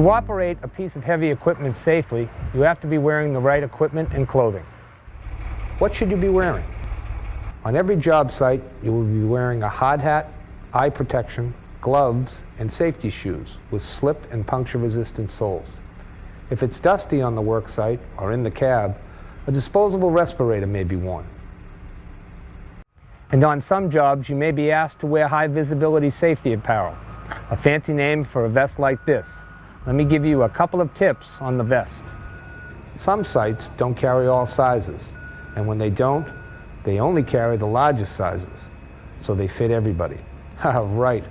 To operate a piece of heavy equipment safely, you have to be wearing the right equipment and clothing. What should you be wearing? On every job site, you will be wearing a hard hat, eye protection, gloves, and safety shoes with slip and puncture-resistant soles. If it's dusty on the work site or in the cab, a disposable respirator may be worn. And on some jobs, you may be asked to wear high-visibility safety apparel, a fancy name for a vest like this. Let me give you a couple of tips on the vest. Some sites don't carry all sizes, and when they don't, they only carry the largest sizes, so they fit everybody. Haha, right.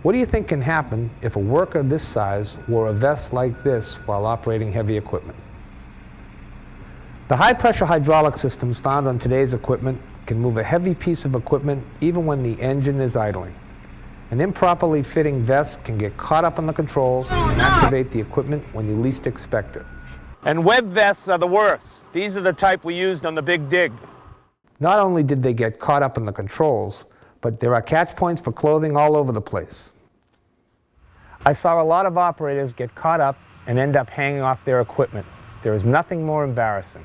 What do you think can happen if a worker this size wore a vest like this while operating heavy equipment? The high-pressure hydraulic systems found on today's equipment can move a heavy piece of equipment even when the engine is idling. An improperly fitting vest can get caught up on the controls and activate the equipment when you least expect it. And web vests are the worst. These are the type we used on the Big Dig. Not only did they get caught up in the controls, but there are catch points for clothing all over the place. I saw a lot of operators get caught up and end up hanging off their equipment. There is nothing more embarrassing.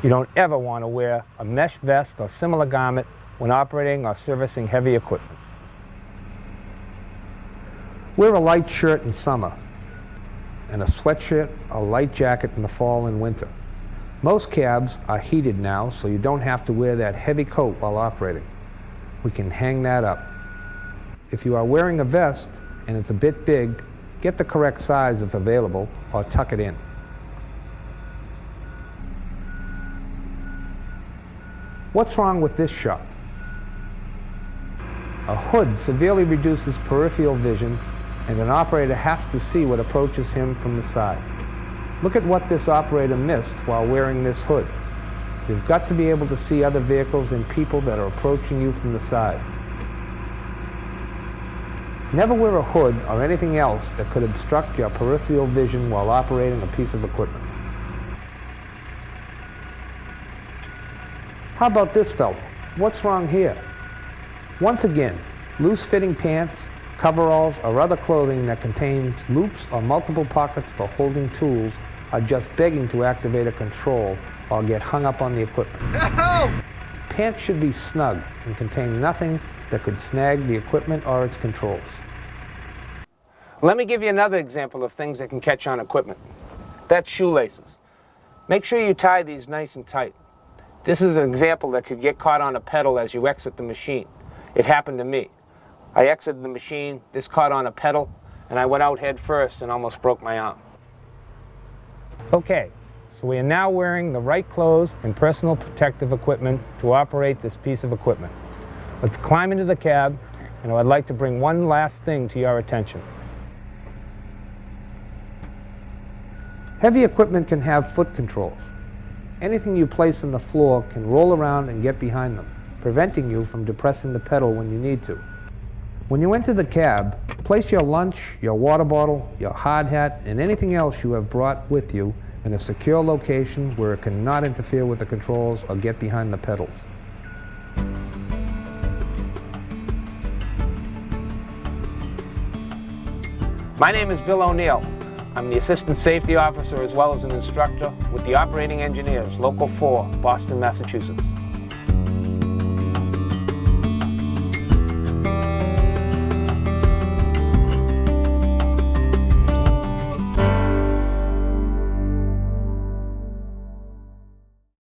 You don't ever want to wear a mesh vest or similar garment when operating or servicing heavy equipment. Wear a light shirt in summer and a sweatshirt or light jacket in the fall and winter. Most cabs are heated now, so you don't have to wear that heavy coat while operating. We can hang that up. If you are wearing a vest and it's a bit big, get the correct size if available, or tuck it in. What's wrong with this shot? A hood severely reduces peripheral vision, and an operator has to see what approaches him from the side. Look at what this operator missed while wearing this hood. You've got to be able to see other vehicles and people that are approaching you from the side. Never wear a hood or anything else that could obstruct your peripheral vision while operating a piece of equipment. How about this fellow? What's wrong here? Once again, loose-fitting pants, coveralls, or other clothing that contains loops or multiple pockets for holding tools are just begging to activate a control or get hung up on the equipment. Pants should be snug and contain nothing that could snag the equipment or its controls. Let me give you another example of things that can catch on equipment. That's shoelaces. Make sure you tie these nice and tight. This is an example that could get caught on a pedal as you exit the machine. It happened to me. I exited the machine, this caught on a pedal, and I went out head first and almost broke my arm. Okay, so we are now wearing the right clothes and personal protective equipment to operate this piece of equipment. Let's climb into the cab, and I'd like to bring one last thing to your attention. Heavy equipment can have foot controls. Anything you place on the floor can roll around and get behind them, preventing you from depressing the pedal when you need to. When you enter the cab, place your lunch, your water bottle, your hard hat, and anything else you have brought with you in a secure location where it cannot interfere with the controls or get behind the pedals. My name is Bill O'Neill. I'm the Assistant Safety Officer as well as an instructor with the Operating Engineers, Local 4, Boston, Massachusetts.